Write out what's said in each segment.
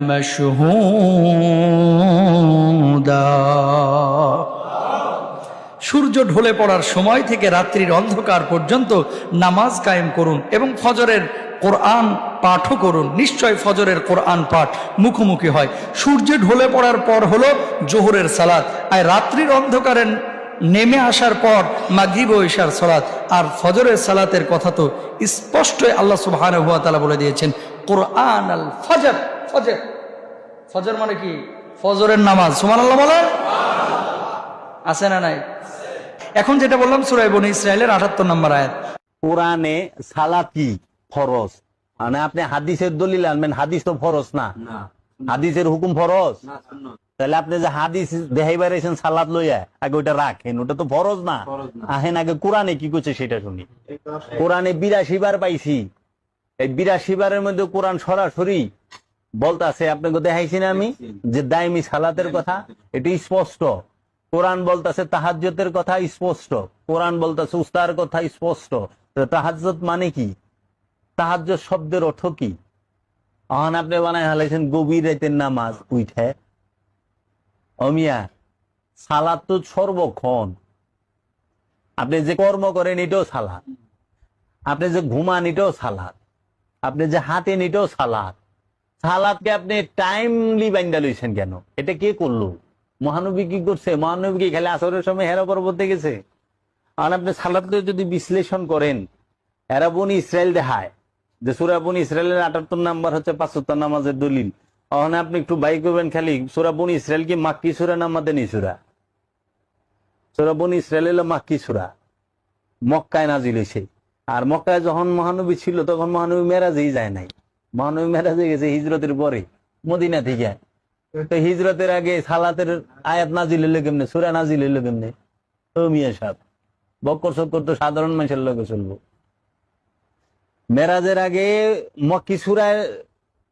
মাশহুদা। সূর্য ঢলে পড়ার সময় থেকে রাত্রির অন্ধকার পর্যন্ত নামাজ কায়েম করুন এবং ফজরের কোরআন পাঠও করুন। নিশ্চয় ফজরের কোরআন পাঠ মুখোমুখি হয়। সূর্য ঢলে পড়ার পর হলো জোহরের সালাত, আর রাত্রির অন্ধকারে নেমে আসার পর মাগরিব ও ইশার সালাত। আর ফজরের সালাতের কথা তো স্পষ্টই আল্লাহ সুবহানাহু ওয়া তাআলা বলে দিয়েছেন, কোরআন আল ফজর। ফজর ফজর মানে কি? ফজরের নামাজ। সুবহানাল্লাহ বলেন। আছে না নাই? এখন যেটা বললাম সূরা বনী ইসরাইলের ৭৮ নম্বর আয়াত। কোরআনে সালাত কি ফরজ, মানে আপনি হাদিসের দলিল আনবেন, হাদিস তো ফরজ না, হাদিসের হুকুম ফরজ। তাহলে আপনি যে হাদিস দেখাইবার এসেছেন সালাত লইয়া, আগে ওটা রাখেন, ওটা তো ফরজ না। আহেন আগে কোরআনে কি করছে সেটা শুনি। কোরআনে ৮২ বার পাইছি, এই ৮২ বারের মধ্যে কোরআন সরাসরি বলতাছে, আপনাকে দেখাইছি না আমি, যে দাইমি সালাতের কথা, এটি স্পষ্ট। কোরআন বলতেছে তাহাজ্জুদের কথা স্পষ্ট, কোরআন বলতেছে উস্তার কথা স্পষ্ট। তাহাজ্জুদ মানে কি? তাহাজ্জুদ শব্দের অর্থ কি? এখন আপনি বানায় হালাইছেন গভীর রাতের নামাজ উঠে। অমিয়া, সালাত তো সর্বক্ষণ। আপনি যে কর্ম করেন এটাও সালাত, আপনি যে ঘুমান এটাও সালাত, আপনি যে হাঁটেন এটাও সালাত। সালাদকে আপনি টাইমলি বাইন্দা লইছেন কেন? এটা কে করলো? মহানবী কি করছে? মহানবী কি খালি আসরের সময় হেরা পর্বতে গেছে? আর আপনি সালাদকে যদি বিশ্লেষণ করেন, এরা বনি ইসরায়েল দেখায় যে সূরা বনি ইসরায়েলের ৭৮ নাম্বার হচ্ছে ৫ ওয়াক্ত নামাজের দলিল। ওখানে আপনি একটু বাই করবেন, খালি সূরা বনি ইসরায়েল কি মাক্কি সূরা না মাদানী সূরা? সূরা বনি ইসরায়েল হলো মাক্কি সূরা, মক্কায় নাজিল হয়েছে। আর মক্কায় যখন মহানবী ছিল তখন মহানবী মেরাজেই যায় নাই, মহানবী মেরাজে গেছে হিজরতের পরে মদিনা থেকে। তো হিজরতের আগে সালাতের আয়াত নাজিল হইলো কেমনে, সূরা নাজিল হইলো কেমনে? ও মিয়া সাহেব, বক্কর চক্কর তো সাধারণ মানুষের লোকে চলবো। মেরাজের আগে মক্কি সূরা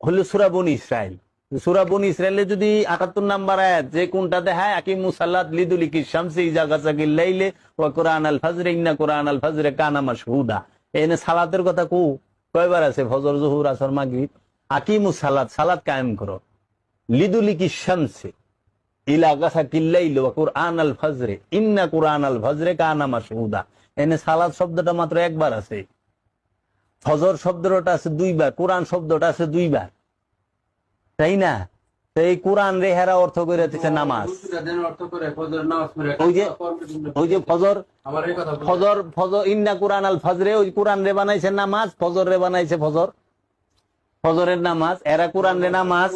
হলো সূরা বনী ইসরাইল। সূরা বনী ইসরাইলে যদি ৭৮ নাম্বার আয়াত যে কোনটা দেখায়, আকিমুস সালাত লিদুলিকি শামসি ইযা গাসাকিল লাইলি ওয়া কুরআন আল ফজর ইন্না কুরআন আল ফজর কানা মাশহুদা। এনে সালাতের কথা কয়বার আছে? ফজর, জোহর, আসর, মাগরিব। আকিমুস সালাত, সালাত কায়েম করো, লিদুলিকি শামসি ইলা গাসাকিল লাইলি ওয়া কুরআন আল ফজর ইন্না কুরআন আল ফজর কানা মাশহুদা। এনে সালাত শব্দটা মাত্র একবার আছে, ফজর শব্দটা আছে ২ বার, কোরআন শব্দটা আছে ২ বার, তাই না? এই কোরআন রেহারা অর্থ করে দিচ্ছে নামাজ। ওই যে ফজর, ফজর ফজর ইন্না কোরআন আল ফজরে, ওই কোরআন রে বানাইছে নামাজ, ফজর রে বানাইছে ফজর, ফজরের নামাজ। এরা কোরআন রে নামাজ